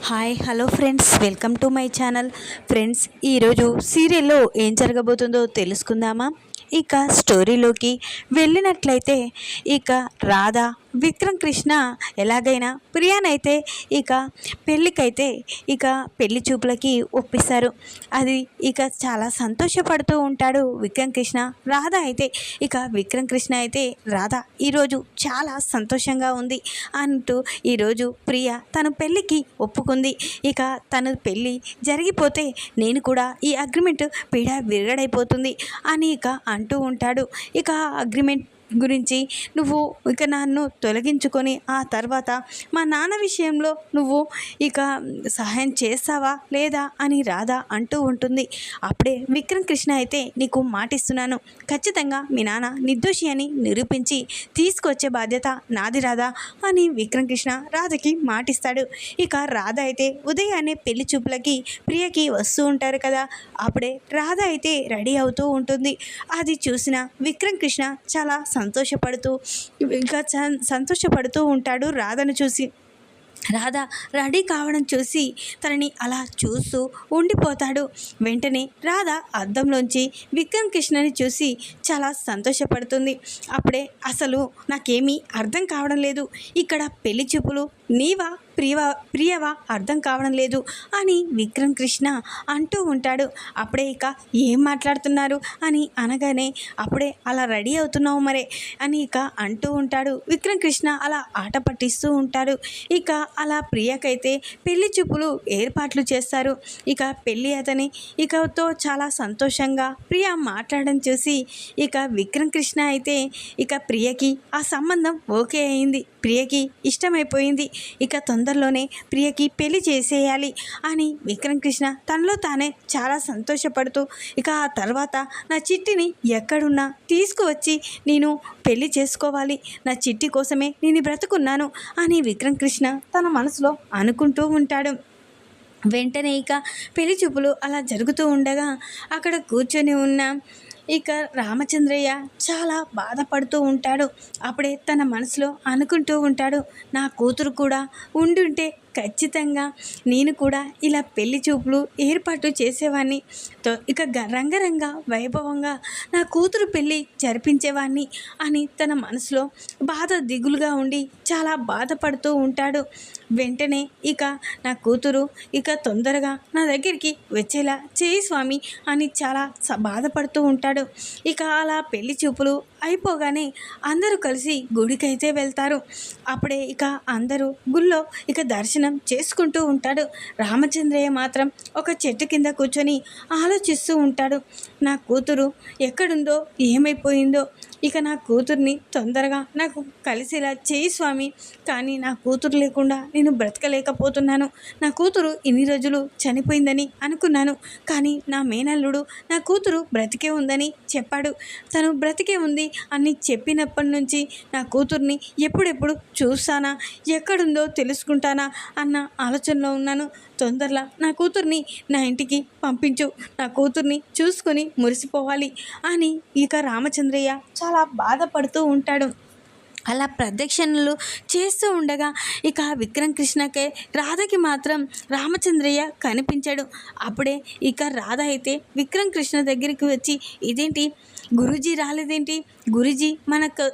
Hi hello friends, welcome to my channel. Friends, ఈరోజు సీరియల్లో ఏం జరగబోతుందో తెలుసుకుందామా? ఇక స్టోరీలోకి వెళ్ళినట్లయితే ఇక రాధ విక్రమ్ కృష్ణ ఎలాగైనా ప్రియానైతే ఇక పెళ్ళికైతే ఇక పెళ్లి చూపులకి ఒప్పిస్తారు. అది ఇక చాలా సంతోషపడుతూ ఉంటాడు విక్రమ్ కృష్ణ. రాధ అయితే ఇక విక్రమ్ కృష్ణ అయితే రాధ ఈరోజు చాలా సంతోషంగా ఉంది అంటూ ఈరోజు ప్రియ తన పెళ్ళికి ఒప్పుకుంది. ఇక తన పెళ్ళి జరిగిపోతే నేను కూడా ఈ అగ్రిమెంట్ పీడ విరగడైపోతుంది అని ఇక అంటూ ఉంటాడు. ఇక అగ్రిమెంట్ గురించి నువ్వు ఇక నన్ను తొలగించుకొని ఆ తర్వాత మా నాన్న విషయంలో నువ్వు ఇక సహాయం చేస్తావా లేదా అని రాధ అంటూ ఉంటుంది. అప్పుడే విక్రమ్ కృష్ణ అయితే నీకు మాటిస్తున్నాను, ఖచ్చితంగా మీ నాన్న నిర్దోషి అని నిరూపించి తీసుకొచ్చే బాధ్యత నాది రాధా అని విక్రమ్ కృష్ణ రాధకి మాటిస్తాడు. ఇక రాధ అయితే ఉదయాన్నే పెళ్లి చూపులకి ప్రియకి వస్తూ ఉంటారు కదా, అప్పుడే రాధ అయితే రెడీ అవుతూ ఉంటుంది. అది చూసిన విక్రమ్ కృష్ణ చాలా సంతోషపడుతూ ఉంటాడు రాధను చూసి. రాధ రెడీ కావడం చూసి తనని అలా చూస్తూ ఉండిపోతాడు. వెంటనే రాధ అద్దంలోంచి విక్రమ్ కృష్ణని చూసి చాలా సంతోషపడుతుంది. అప్పుడే అసలు నాకేమీ అర్థం కావడం లేదు, ఇక్కడ పెళ్లి చూపులు నీవా ప్రియవా అర్థం కావడం లేదు అని విక్రమ్ కృష్ణ అంటూ ఉంటాడు. అప్పుడే ఇక ఏం మాట్లాడుతున్నారు అని అనగానే అప్పుడే అలా రెడీ అవుతున్నావు మరే అని ఇక అంటూ ఉంటాడు. విక్రమ్ కృష్ణ అలా ఆట పట్టిస్తూ ఉంటాడు. ఇక అలా ప్రియకైతే పెళ్లి చూపులు ఏర్పాట్లు చేస్తారు. ఇక పెళ్ళి అతని ఇకతో చాలా సంతోషంగా ప్రియ మాట్లాడడం చూసి ఇక విక్రమ్ కృష్ణ అయితే ఇక ప్రియకి ఆ సంబంధం ఓకే అయింది, ప్రియకి ఇష్టమైపోయింది, ఇక తొందరలోనే ప్రియకి పెళ్లి చేసేయాలి అని విక్రమ్ కృష్ణ తనలో తానే చాలా సంతోషపడుతూ ఇక ఆ తర్వాత నా చిట్టిని ఎక్కడున్నా తీసుకువచ్చి నేను పెళ్లి చేసుకోవాలి, నా చిట్టి కోసమే నేను బ్రతుకున్నాను అని విక్రమ్ కృష్ణ తన మనసులో అనుకుంటూ ఉంటాడు. వెంటనే ఇక పెళ్లి చూపులు అలా జరుగుతూ ఉండగా అక్కడ కూర్చొని ఉన్న ఇక రామచంద్రయ్య చాలా బాధపడుతూ ఉంటాడు. అప్పుడే తన మనసులో అనుకుంటూ ఉంటాడు, నా కూతురు కూడా ఉండుంటే ఖచ్చితంగా నేను కూడా ఇలా పెళ్లి చూపులు ఏర్పాటు చేసేవాడిని, ఇక రంగరంగ వైభవంగా నా కూతురు పెళ్ళి జరిపించేవాడిని అని తన మనసులో దిగులుగా ఉండి చాలా బాధపడుతూ ఉంటాడు. వెంటనే ఇక నా కూతురు ఇక తొందరగా నా దగ్గరికి వచ్చేలా చేయి స్వామి అని చాలా బాధపడుతూ ఉంటాడు. ఇక అలా పెళ్లి చూపులు అయిపోగానే అందరూ కలిసి గుడికైతే వెళ్తారు. అప్పుడే ఇక అందరూ గుళ్ళో ఇక దర్శనం చేసుకుంటూ ఉంటాడు. రామచంద్రయ్య మాత్రం ఒక చెట్టు కింద కూర్చొని ఆలోచిస్తూ ఉంటాడు. నా కూతురు ఎక్కడుందో ఏమైపోయిందో, ఇక నా కూతుర్ని తొందరగా నాకు కలిసేలా చేయి స్వామి, కానీ నా కూతురు లేకుండా నేను బ్రతకలేకపోతున్నాను, నా కూతురు ఇన్ని రోజులు చనిపోయిందని అనుకున్నాను, కానీ నా మేనల్లుడు నా కూతురు బ్రతికే ఉందని చెప్పాడు, తను బ్రతికే ఉంది అని చెప్పినప్పటి నుంచి నా కూతుర్ని ఎప్పుడెప్పుడు చూస్తానా, ఎక్కడుందో తెలుసుకుంటానా అన్న ఆలోచనలో ఉన్నాను, తొందరలా నా కూతుర్ని నా ఇంటికి పంపించు, నా కూతుర్ని చూసుకొని మురిసిపోవాలి అని ఇక రామచంద్రయ్య చాలా బాధపడుతూ ఉంటాడు. అలా ప్రదక్షిణలు చేస్తూ ఉండగా ఇక విక్రమ్ కృష్ణకే రాధకి మాత్రం రామచంద్రయ్య కనిపించాడు. అప్పుడే ఇక రాధ అయితే విక్రమ్ కృష్ణ దగ్గరికి వచ్చి, ఇదేంటి గురూజీ రాలేదేంటి, గురూజీ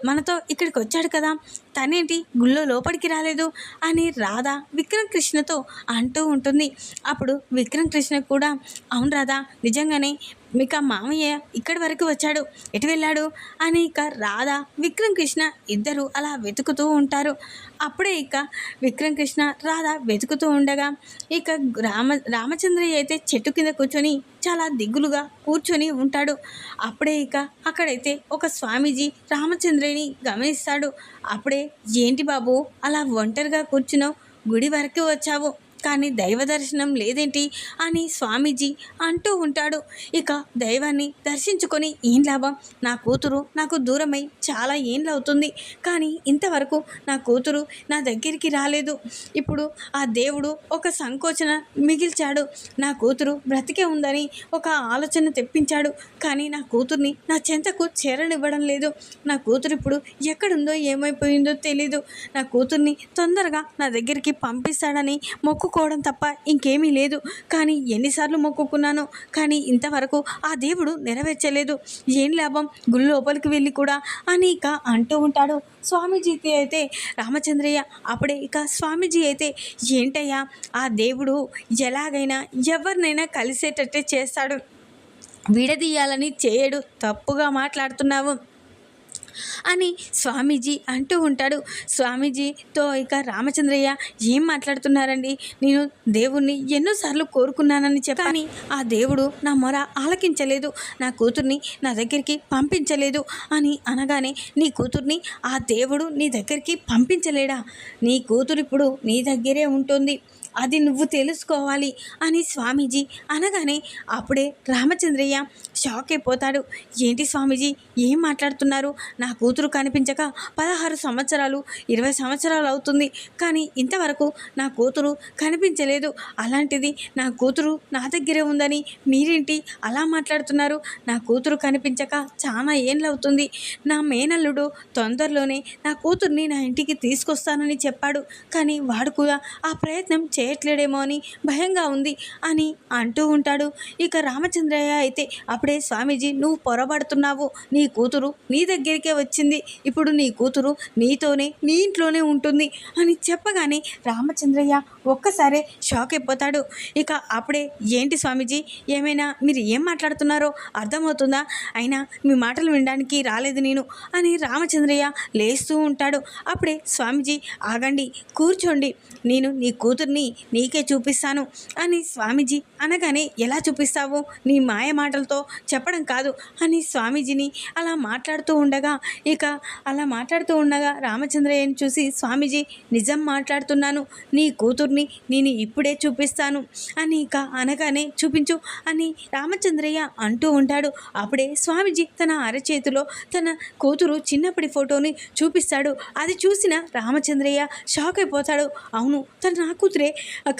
మనతో ఇక్కడికి వచ్చాడు కదా, తనేంటి గుళ్ళో లోపలికి రాలేదు అని రాధ విక్రమ్ కృష్ణతో అంటూ ఉంటుంది. అప్పుడు విక్రమ్ కృష్ణ కూడా, అవును రాధా, నిజంగానే మీకు ఆ మామయ్య ఇక్కడి వరకు వచ్చాడు, ఎటు వెళ్ళాడు అని ఇక రాధ విక్రమ్ కృష్ణ ఇద్దరు అలా వెతుకుతూ ఉంటారు. అప్పుడే ఇక విక్రమ్ కృష్ణ రాధ వెతుకుతూ ఉండగా ఇక రామచంద్రయ్య అయితే చెట్టు కింద కూర్చొని చాలా దిగులుగా కూర్చొని ఉంటాడు. అప్పుడే ఇక అక్కడైతే ఒక స్వామీజీ రామచంద్రయ్యని గమనిస్తాడు. అప్పుడే, ఏంటి బాబు అలా ఒంటరిగా కూర్చున్నావు, గుడి వరకు వచ్చావు కానీ దైవ దర్శనం లేదేంటి అని స్వామీజీ అంటూ ఉంటాడు. ఇక దైవాన్ని దర్శించుకొని ఏం లాభం, నా కూతురు నాకు దూరమై చాలా ఏండ్లు అవుతుంది, కానీ ఇంతవరకు నా కూతురు నా దగ్గరికి రాలేదు, ఇప్పుడు ఆ దేవుడు ఒక సంకోచన మిగిల్చాడు, నా కూతురు బ్రతికే ఉందని ఒక ఆలోచన తెప్పించాడు, కానీ నా కూతుర్ని నా చెంతకు చేరనివ్వడం లేదు, నా కూతురు ఇప్పుడు ఎక్కడుందో ఏమైపోయిందో తెలీదు, నా కూతుర్ని తొందరగా నా దగ్గరికి పంపిస్తాడని మొక్కు మొక్కుకోవడం తప్ప ఇంకేమీ లేదు. కానీ ఎన్నిసార్లు మొక్కుకున్నానో కానీ ఇంతవరకు ఆ దేవుడు నెరవేర్చలేదు. ఏం లాభం గుడి లోపలికి వెళ్ళి కూడా అని ఇక అంటూ ఉంటాడు. స్వామీజీకి అయితే రామచంద్రయ్య అప్పుడే ఇక స్వామీజీ అయితే ఏంటయ్యా ఆ దేవుడు ఎలాగైనా ఎవరినైనా కలిసేటట్టే చేస్తాడు, విడదీయాలని చేయడు, తప్పుగా మాట్లాడుతున్నావు అని స్వామీజీ అంటూ ఉంటాడు. స్వామీజీతో ఇక రామచంద్రయ్య ఏం మాట్లాడుతున్నారండి, నేను దేవుణ్ణి ఎన్నోసార్లు కోరుకున్నానని చెప్పని ఆ దేవుడు నా మొర ఆలకించలేదు, నా కూతుర్ని నా దగ్గరికి పంపించలేదు అని అనగానే నీ కూతుర్ని ఆ దేవుడు నీ దగ్గరికి పంపించలేడా? నీ కూతురు ఇప్పుడు నీ దగ్గరే ఉంటుంది, అది నువ్వు తెలుసుకోవాలి అని స్వామీజీ అనగానే అప్పుడే రామచంద్రయ్య షాక్ అయిపోతాడు. ఏంటి స్వామీజీ ఏం మాట్లాడుతున్నారు? నా కూతురు కనిపించక 16 సంవత్సరాలు 20 సంవత్సరాలు అవుతుంది, కానీ ఇంతవరకు నా కూతురు కనిపించలేదు. అలాంటిది నా కూతురు నా దగ్గరే ఉందని మీరేంటి అలా మాట్లాడుతున్నారు? నా కూతురు కనిపించక చాలా ఏళ్ళు అవుతుంది. నా మేనల్లుడు తొందరలోనే నా కూతుర్ని నా ఇంటికి తీసుకొస్తానని చెప్పాడు, కానీ వాడు కూడా ఆ ప్రయత్నం చేయట్లేడేమో అని భయంగా ఉంది అని అంటూ ఉంటాడు. ఇక రామచంద్రయ్య అయితే అప్పుడే స్వామీజీ నువ్వు పొరబడుతున్నావు, నీ కూతురు నీ దగ్గరికే వచ్చింది, ఇప్పుడు నీ కూతురు నీతోనే నీ ఇంట్లోనే ఉంటుంది అని చెప్పగానే రామచంద్రయ్య ఒక్కసారే షాక్ అయిపోతాడు. ఇక అప్పుడే ఏంటి స్వామీజీ ఏమైనా మీరు ఏం మాట్లాడుతున్నారో అర్థమవుతుందా? అయినా మీ మాటలు వినడానికి రాలేదు నేను అని రామచంద్రయ్య లేస్తూ ఉంటాడు. అప్పుడే స్వామీజీ ఆగండి, కూర్చోండి, నేను నీ కూతుర్ని నీకే చూపిస్తాను అని స్వామీజీ అనగానే ఎలా చూపిస్తావు? నీ మాయ మాటలతో చెప్పడం కాదు అని స్వామీజీని అలా మాట్లాడుతూ ఉండగా రామచంద్రయ్యని చూసి స్వామీజీ నిజం మాట్లాడుతున్నాను, నీ కూతుర్ని నేను ఇప్పుడే చూపిస్తాను అని ఇక అనగానే చూపించు అని రామచంద్రయ్య అంటూ ఉంటాడు. అప్పుడే స్వామీజీ తన అరచేతిలో తన కూతురు చిన్నప్పటి ఫోటోని చూపిస్తాడు. అది చూసిన రామచంద్రయ్య షాక్ అయిపోతాడు. అవును తను నా కూతురే,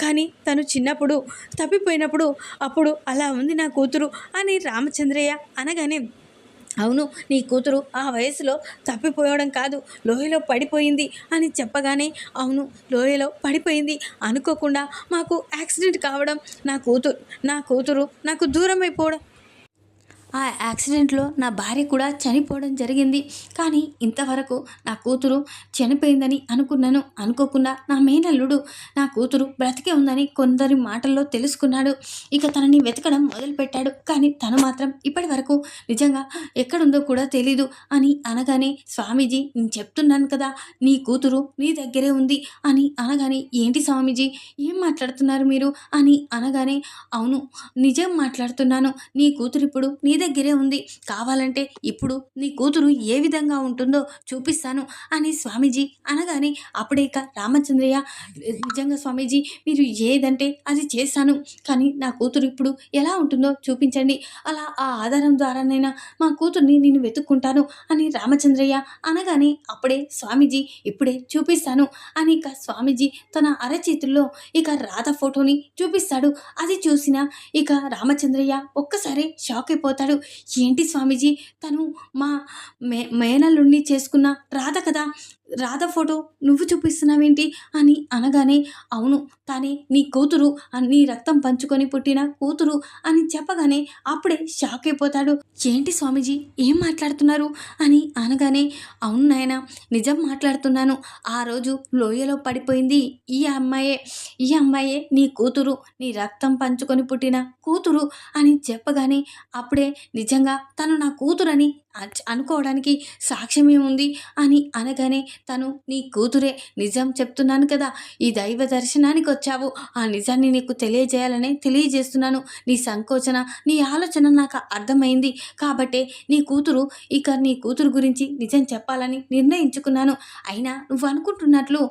కానీ తను చిన్నప్పుడు తప్పిపోయినప్పుడు అప్పుడు అలా ఉంది నా కూతురు అని రామచంద్రయ్య అనగానే అవును నీ కూతురు ఆ వయసులో తప్పిపోవడం కాదు, లోయలో పడిపోయింది అని చెప్పగానే అవును లోయలో పడిపోయింది, అనుకోకుండా మాకు యాక్సిడెంట్ కావడం, నా కూతురు నాకు దూరం అయిపోవడం, ఆ యాక్సిడెంట్లో నా భార్య కూడా చనిపోవడం జరిగింది, కానీ ఇంతవరకు నా కూతురు చనిపోయిందని అనుకున్నాను. అనుకోకుండా నా మేనల్లుడు నా కూతురు బ్రతికే ఉందని కొందరి మాటల్లో తెలుసుకున్నాడు. ఇక తనని వెతకడం మొదలుపెట్టాడు, కానీ తను మాత్రం ఇప్పటి వరకు నిజంగా ఎక్కడుందో కూడా తెలీదు అని అనగానే స్వామీజీ నేను చెప్తున్నాను కదా నీ కూతురు నీ దగ్గరే ఉంది అని అనగానే ఏంటి స్వామీజీ ఏం మాట్లాడుతున్నారు మీరు అని అనగానే అవును నిజం మాట్లాడుతున్నాను, నీ కూతురు ఇప్పుడు నీ దగ్గరే ఉంది, కావాలంటే ఇప్పుడు నీ కూతురు ఏ విధంగా ఉంటుందో చూపిస్తాను అని స్వామీజీ అనగానే అప్పుడే ఇక రామచంద్రయ్య నిజంగా స్వామీజీ మీరు ఏదంటే అది చేస్తాను, కానీ నా కూతురు ఇప్పుడు ఎలా ఉంటుందో చూపించండి, అలా ఆ ఆధారం ద్వారానైనా మా కూతుర్ని నేను వెతుక్కుంటాను అని రామచంద్రయ్య అనగానే అప్పుడే స్వామీజీ ఇప్పుడే చూపిస్తాను అని ఇక స్వామీజీ తన అరచేతుల్లో ఇక రాధ ఫోటోని చూపిస్తాడు. అది చూసిన ఇక రామచంద్రయ్య ఒక్కసారి షాక్ అయిపోతాడు. ఏంటి స్వామీజీ తను మా మేనల్లుండి చేసుకున్న రాధ కదా, రాధ ఫోటో నువ్వు చూపిస్తున్నావేంటి అని అనగానే అవును తానే నీ కూతురు, నీ రక్తం పంచుకొని పుట్టిన కూతురు అని చెప్పగానే అప్పుడే షాక్ అయిపోతాడు. ఏంటి స్వామీజీ ఏం మాట్లాడుతున్నారు అని అనగానే అవును నాయన నిజం మాట్లాడుతున్నాను, ఆ రోజు లోయలో పడిపోయింది ఈ అమ్మాయే నీ కూతురు, నీ రక్తం పంచుకొని పుట్టిన కూతురు అని చెప్పగానే అప్పుడే నిజంగా తను నా కూతురని అనుకోవడానికి సాక్ష్యమేముంది అని అనగానే తను నీ కూతురే, నిజం చెప్తున్నాను కదా, ఈ దైవ దర్శనానికి వచ్చావు, ఆ నిజాన్ని నీకు తెలియజేస్తున్నాను, నీ సంకోచన నీ ఆలోచన నాకు అర్థమైంది కాబట్టే నీ కూతురు గురించి నిజం చెప్పాలని నిర్ణయించుకున్నాను. అయినా నువ్వు అనుకుంటున్నట్లు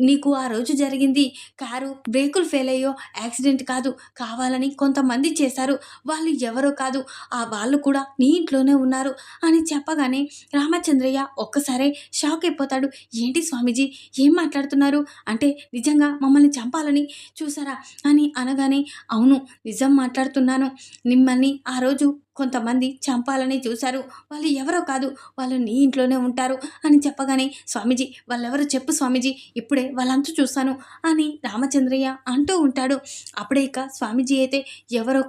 నీకు ఆ రోజు జరిగింది కారు బ్రేకులు ఫెయిల్ అయ్యో యాక్సిడెంట్ కాదు, కావాలని కొంతమంది చేశారు, వాళ్ళు ఎవరో కాదు, ఆ వాళ్ళు కూడా నీ ఇంట్లోనే ఉన్నారు అని చెప్పగానే రామచంద్రయ్య ఒక్కసారే షాక్ అయిపోతాడు. ఉండిపోతాడు. ఏంటి స్వామీజీ ఏం మాట్లాడుతున్నారు? అంటే నిజంగా మమ్మల్ని చంపాలని చూసారా అని అనగానే, అవును నిజం మాట్లాడుతున్నాను. మిమ్మల్ని ఆ రోజు కొంతమంది చంపాలని చూశారు. వాళ్ళు ఎవరో కాదు, వాళ్ళు నీ ఇంట్లోనే ఉంటారు అని చెప్పగానే, స్వామీజీ వాళ్ళెవరో చెప్పు స్వామీజీ, ఇప్పుడే వాళ్ళంతా చూస్తాను అని రామచంద్రయ్య అంటూ ఉంటాడు. అప్పుడే ఇక స్వామీజీ అయితే ఎవరో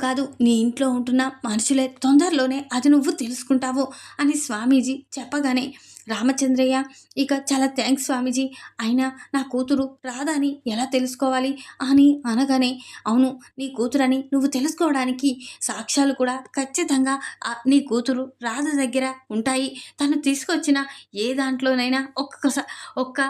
కాదు నీ ఇంట్లో ఉంటున్న మనుషులే, తొందరలోనే అది నువ్వు తెలుసుకుంటావు అని స్వామీజీ చెప్పగానే, రామచంద్రయ్య ఇక చాలా థ్యాంక్స్ స్వామీజీ, అయినా నా కూతురు రాధా అని ఎలా తెలుసుకోవాలి అని అనగానే, అవును నీ కూతురని నువ్వు తెలుసుకోవడానికి సాక్ష్యాలు కూడా ఖచ్చితంగా నీ కూతురు రాధ దగ్గర ఉంటాయి. తను తీసుకొచ్చిన ఏ దాంట్లోనైనా ఒక్క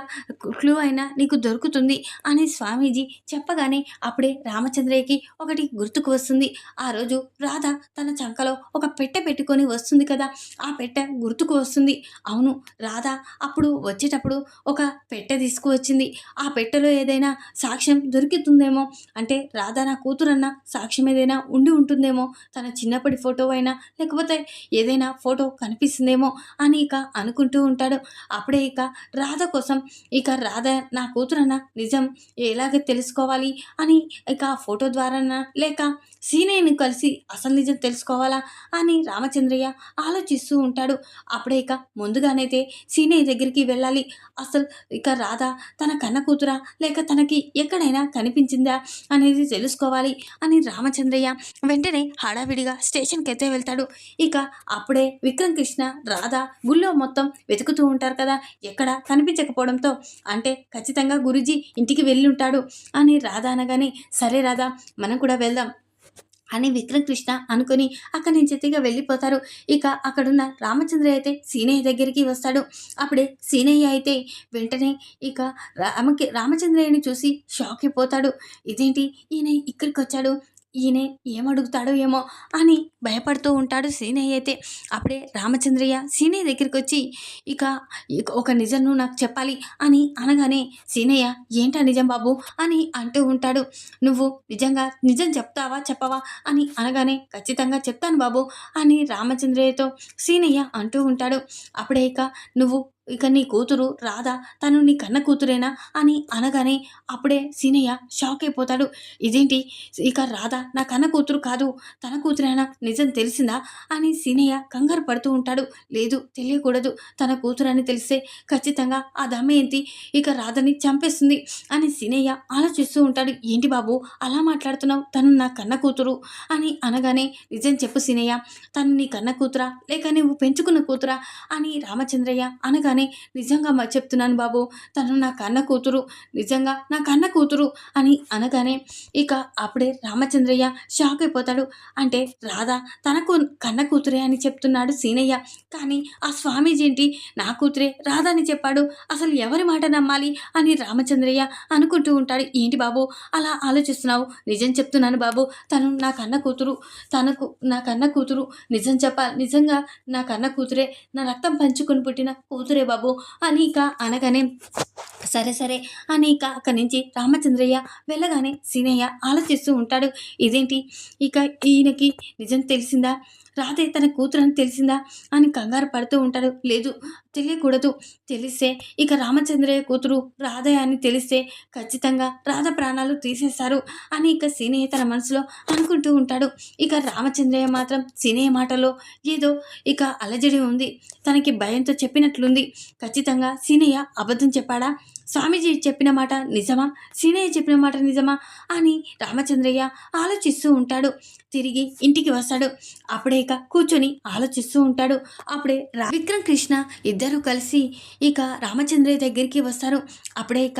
క్లూ అయినా నీకు దొరుకుతుంది అని స్వామీజీ చెప్పగానే, అప్పుడే రామచంద్రయ్యకి ఒకటి గుర్తుకు వస్తుంది. ఆ రోజు రాధ తన చంకలో ఒక పెట్టె పెట్టుకొని వస్తుంది కదా, ఆ పెట్టె గుర్తుకు వస్తుంది. అవును రాధ అప్పుడు వచ్చేటప్పుడు ఒక పెట్టె తీసుకువచ్చింది. ఆ పెట్టెలో ఏదైనా సాక్ష్యం దొరుకుతుందేమో, అంటే రాధ నా కూతురన్న సాక్ష్యం ఏదైనా ఉండి ఉంటుందేమో, తన చిన్నప్పటి ఫోటో అయినా లేకపోతే ఏదైనా ఫోటో కనిపిస్తుందేమో అని ఇక అనుకుంటూ ఉంటాడు. అప్పుడే ఇక రాధ కోసం, ఇక రాధ నా కూతురన్న నిజం ఎలాగ తెలుసుకోవాలి అని ఇక ఆ ఫోటో ద్వారానా లేక సీనయ్యని కలిసి అసలు నిజం తెలుసుకోవాలా అని రామచంద్రయ్య ఆలోచిస్తూ ఉంటాడు. అప్పుడే ఇక ముందుగానైతే సీనయ్య దగ్గరికి వెళ్ళాలి. అసలు ఇక రాధ తన కన్న కూతురా లేక తనకి ఎక్కడైనా కనిపించిందా అనేది తెలుసుకోవాలి అని రామచంద్రయ్య వెంటనే హడావిడిగా స్టేషన్కి అయితే వెళ్తాడు. ఇక అప్పుడే విక్రమ్ కృష్ణ రాధ గుళ్ళో మొత్తం వెతుకుతూ ఉంటారు కదా, ఎక్కడ కనిపించకపోవడంతో, అంటే ఖచ్చితంగా గురూజీ ఇంటికి వెళ్ళి ఉంటాడు అని రాధ అనగానే, సరే రాధా మనం కూడా వెళ్దాం అని విక్రమ్ కృష్ణ అనుకుని అక్కడి నుంచి ఎత్తిగా వెళ్ళిపోతారు. ఇక అక్కడున్న రామచంద్రయ్య అయితే సీనయ్య దగ్గరికి వస్తాడు. అప్పుడే సీనయ్య అయితే వెంటనే ఇక రామచంద్రయ్యని చూసి షాక్ అయిపోతాడు. ఇదేంటి ఈయన ఇక్కడికి వచ్చాడు, ఈయన ఏమడుగుతాడో ఏమో అని భయపడుతూ ఉంటాడు సీనయ్య అయితే. అప్పుడే రామచంద్రయ్య సీనయ్య దగ్గరికి వచ్చి ఇక ఒక నిజం నువ్వు నాకు చెప్పాలి అని అనగానే, సీనయ్య ఏంటా నిజం బాబు అని అంటూ ఉంటాడు. నువ్వు నిజంగా నిజం చెప్తావా చెప్పవా అని అనగానే, ఖచ్చితంగా చెప్తాను బాబు అని రామచంద్రయ్యతో సీనయ్య అంటూ ఉంటాడు. అప్పుడే ఇక నీ కూతురు రాధా తను నీ కన్న కూతురేనా అని అనగానే, అప్పుడే సీనయ్య షాక్ అయిపోతాడు. ఇదేంటి ఇక రాధా నా కన్న కూతురు కాదు తన కూతురేనా, నిజం తెలిసిందా అని సీనయ్య కంగారు పడుతూ ఉంటాడు. లేదు తెలియకూడదు, తన కూతురు అని తెలిస్తే ఖచ్చితంగా ఆ దమయంతి ఇక రాధని చంపేస్తుంది అని సీనయ్య ఆలోచిస్తూ ఉంటాడు. ఏంటి బాబు అలా మాట్లాడుతున్నావు, తను నా కన్న కూతురు అని అనగానే, నిజం చెప్పు సీనయ్య, తను నీ కన్న కూతురా లేక నువ్వు పెంచుకున్న కూతురా అని రామచంద్రయ్య అనగానే, నిజంగా చెప్తున్నాను బాబు, తను నా కన్న కూతురు, నిజంగా నా కన్న కూతురు అని అనగానే, ఇక అప్పుడే రామచంద్రయ్య షాక్ అయిపోతాడు. అంటే రాధా తనకు కన్న కూతురే అని చెప్తున్నాడు సీనయ్య, కానీ ఆ స్వామీజీ ఏంటి నా కూతురే రాధా అని చెప్పాడు, అసలు ఎవరి మాట నమ్మాలి అని రామచంద్రయ్య అనుకుంటూ ఉంటాడు. ఏంటి బాబు అలా ఆలోచిస్తున్నావు, నిజం చెప్తున్నాను బాబు, తను నా కన్న కూతురు, నా కన్న కూతురు, నిజం చెప్పాలి, నిజంగా నా కన్న కూతురే, నా రక్తం పంచుకొని పుట్టిన కూతురే బాబు అని ఇక అనగానే, సరే సరే అని ఇక అక్కడి నుంచి రామచంద్రయ్య వెళ్ళగానే సీనయ్య ఆలోచిస్తూ ఉంటాడు. ఇదేంటి ఇక ఈయనకి నిజం తెలిసిందా, రాధే తన కూతురు అని తెలిసిందా అని కంగారు పడుతూ ఉంటాడు. లేదు తెలియకూడదు, తెలిస్తే ఇక రామచంద్రయ్య కూతురు రాధే అని తెలిస్తే ఖచ్చితంగా రాధ ప్రాణాలు తీసేస్తారు అని ఇక సీనయ్య తన మనసులో అనుకుంటూ ఉంటాడు. ఇక రామచంద్రయ్య మాత్రం సీనయ్య మాటలో ఏదో ఇక అలజడి ఉంది, తనకి భయంతో చెప్పినట్లుంది. ఖచ్చితంగా సీనయ్య అబద్ధం చెప్పాడా, స్వామీజీ చెప్పిన మాట నిజమా, సీనయ్య చెప్పిన మాట నిజమా అని రామచంద్రయ్య ఆలోచిస్తూ ఉంటాడు. తిరిగి ఇంటికి వస్తాడు. అప్పుడే ఇక కూర్చొని ఆలోచిస్తూ ఉంటాడు. అప్పుడే విక్రమ్ కృష్ణ ఇద్దరు కలిసి ఇక రామచంద్రయ్య దగ్గరికి వస్తారు. అప్పుడే ఇక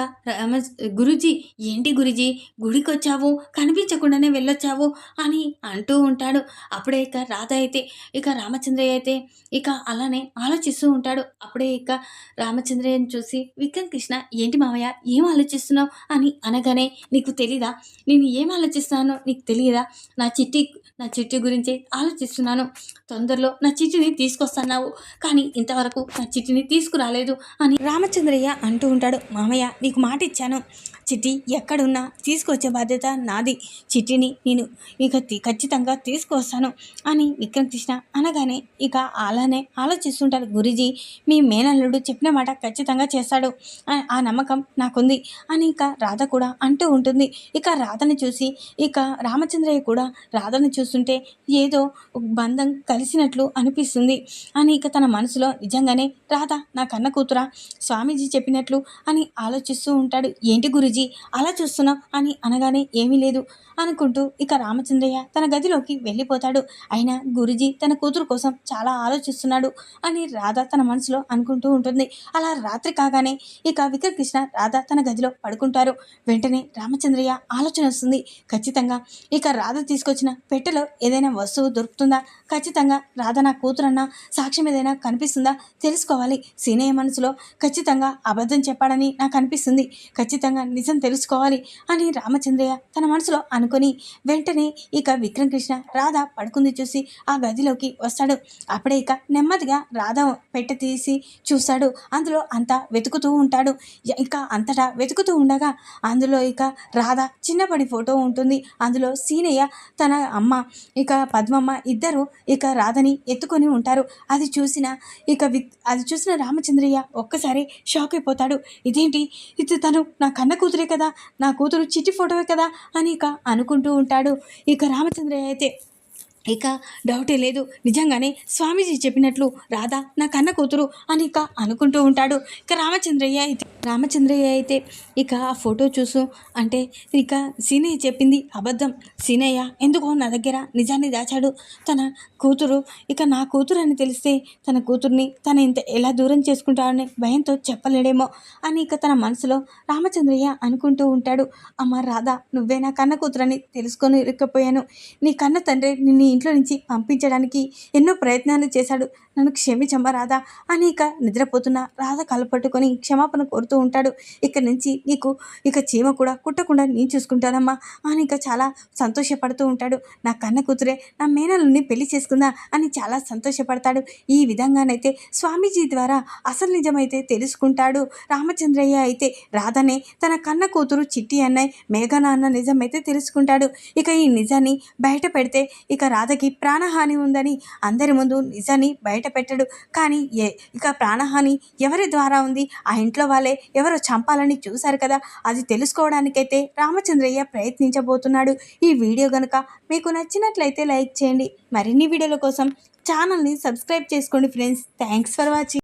గురూజీ ఏంటి గురూజీ గుడికి వచ్చావు, కనిపించకుండానే వెళ్ళొచ్చావు అని అంటూ ఉంటాడు. అప్పుడే ఇక రాధ అయితే ఇక రామచంద్రయ్య అయితే ఇక అలానే ఆలోచిస్తూ ఉంటాడు. అప్పుడే ఇక రామచంద్రయ్యని చూసి విక్రమ్ కృష్ణ ఏంటి మావయ్య ఏం ఆలోచిస్తున్నావు అని అనగానే, నీకు తెలీదా నేను ఏం ఆలోచిస్తున్నానో నీకు తెలియదా, నా చిట్టి గురించి ఆలోచిస్తున్నాను, తొందరలో నా చిట్టిని తీసుకొస్తున్నావు కానీ ఇంతవరకు నా చిట్టిని తీసుకురాలేదు అని రామచంద్రయ్య అంటూ ఉంటాడు. మామయ్య నీకు మాట ఇచ్చాను, చిట్టి ఎక్కడున్నా తీసుకొచ్చే బాధ్యత నాది. చిట్టిని నేను ఇక ఖచ్చితంగా తీసుకువస్తాను అని విక్రమ్ కృష్ణ అనగానే ఇక అలానే ఆలోచిస్తుంటారు. గురూజీ మీ మేనల్లుడు చెప్పిన మాట ఖచ్చితంగా చేస్తాడు, ఆ నమ్మకం నాకుంది అని ఇక రాధ కూడా అంటూ ఉంటుంది. ఇక రాధని చూసి ఇక రామచంద్రయ్య కూడా రాధని చూస్తుంటే ఏదో బంధం కలిసినట్లు అనిపిస్తుంది అని ఇక తన మనసులో నిజంగానే రాధ నా కన్న కూతురా స్వామీజీ చెప్పినట్లు అని ఆలోచిస్తూ ఉంటాడు. ఏంటి గురూజీ అలా చూస్తున్నావు అని అనగానే ఏమీ లేదు అనుకుంటూ ఇక రామచంద్రయ్య తన గదిలోకి వెళ్ళిపోతాడు. అయినా గురూజీ తన కూతురు కోసం చాలా ఆలోచిస్తున్నాడు అని రాధ తన మనసులో అనుకుంటూ ఉంటుంది. అలా రాత్రి కాగానే ఇక విక్రమ్ కృష్ణ రాధ తన గదిలో పడుకుంటారు. వెంటనే రామచంద్రయ్య ఆలోచన వస్తుంది. ఖచ్చితంగా ఇక రాధ తీసుకొచ్చిన పెట్టెలో ఏదైనా వస్తువు దొరుకుతుందా, ఖచ్చితంగా రాధ నా కూతురన్న సాక్ష్యం ఏదైనా కనిపిస్తుందా తెలుసుకోవాలి. సీనయ్య మనసులో ఖచ్చితంగా అబద్ధం చెప్పాడని నాకు అనిపిస్తుంది, ఖచ్చితంగా నిజం తెలుసుకోవాలి అని రామచంద్రయ్య తన మనసులో అనుకొని వెంటనే ఇక విక్రమ్ కృష్ణ రాధ పడుకుంది చూసి ఆ గదిలోకి వస్తాడు. అప్పుడే ఇక నెమ్మదిగా రాధ పెట్టె తీసి చూస్తాడు. అందులో అంతా వెతుకుతూ ఉంటాడు. ఇక అంతటా వెతుకుతూ ఉండగా అందులో ఇక రాధ చిన్నప్పటి ఫోటో ఉంటుంది. అందులో సీనయ్య తన అమ్మ ఇక పద్మమ్మ ఇద్దరు ఇక రాధని ఎత్తుకొని ఉంటారు. అది చూసిన రామచంద్రయ్య ఒక్కసారి షాక్ అయిపోతాడు. ఇదేంటి, ఇది తను నా కన్న కూతురే కదా, నా కూతురు చిట్టి ఫోటోవే కదా అని ఇక అనుకుంటూ ఉంటాడు. ఇక రామచంద్రయ్య అయితే ఇక డౌటే లేదు, నిజంగానే స్వామీజీ చెప్పినట్లు రాధ నా కన్న కూతురు అని ఇక అనుకుంటూ ఉంటాడు. ఇక రామచంద్రయ్య అయితే ఇక ఆ ఫోటో చూసు అంటే ఇక సీనయ్య చెప్పింది అబద్ధం, సీనయ్య ఎందుకో నా దగ్గర నిజాన్ని దాచాడు, తన కూతురు ఇక నా కూతురు అని తెలిస్తే తన కూతుర్ని తను ఎలా దూరం చేసుకుంటాడని భయంతో చెప్పలేడేమో అని ఇక తన మనసులో రామచంద్రయ్య అనుకుంటూ ఉంటాడు. అమ్మ రాధ, నువ్వే నా కన్న కూతురని తెలుసుకొని ఇరుక్కపోయాను. నీ కన్న తండ్రి నిన్ను ఇంట్లో నుంచి పంపించడానికి ఎన్నో ప్రయత్నాలు చేశాడు, నన్ను క్షమించమ్మ రాధా అని ఇక నిద్రపోతున్న రాధ కళ్ళు పట్టుకొని క్షమాపణ కోరుతూ ఉంటాడు. ఇక్కడి నుంచి నీకు ఇక చీమ కూడా కుట్టకుండా నేను చూసుకుంటానమ్మా అని ఇక చాలా సంతోషపడుతూ ఉంటాడు. నా కన్న కూతురే నా మేనల్ని పెళ్లి చేసుకుందా అని చాలా సంతోషపడతాడు. ఈ విధంగానైతే స్వామీజీ ద్వారా అసలు నిజమైతే తెలుసుకుంటాడు. రామచంద్రయ్య అయితే రాధనే తన కన్న కూతురు చిట్టి అన్నయ్య మేఘన అన్న నిజమైతే తెలుసుకుంటాడు. ఇక ఈ నిజాన్ని బయట పెడితే ఇక రాధకి ప్రాణహాని ఉందని అందరి ముందు నిజాన్ని బయట పెట్టడు. కానీ ఇక ప్రాణహాని ఎవరి ద్వారా ఉంది, ఆ ఇంట్లో వాళ్ళే ఎవరో చంపాలని చూశారు కదా, అది తెలుసుకోవడానికైతే రామచంద్రయ్య ప్రయత్నించబోతున్నాడు. ఈ వీడియో కనుక మీకు నచ్చినట్లయితే లైక్ చేయండి. మరిన్ని వీడియోల కోసం ఛానల్ని సబ్స్క్రైబ్ చేసుకోండి ఫ్రెండ్స్. Thanks for watching.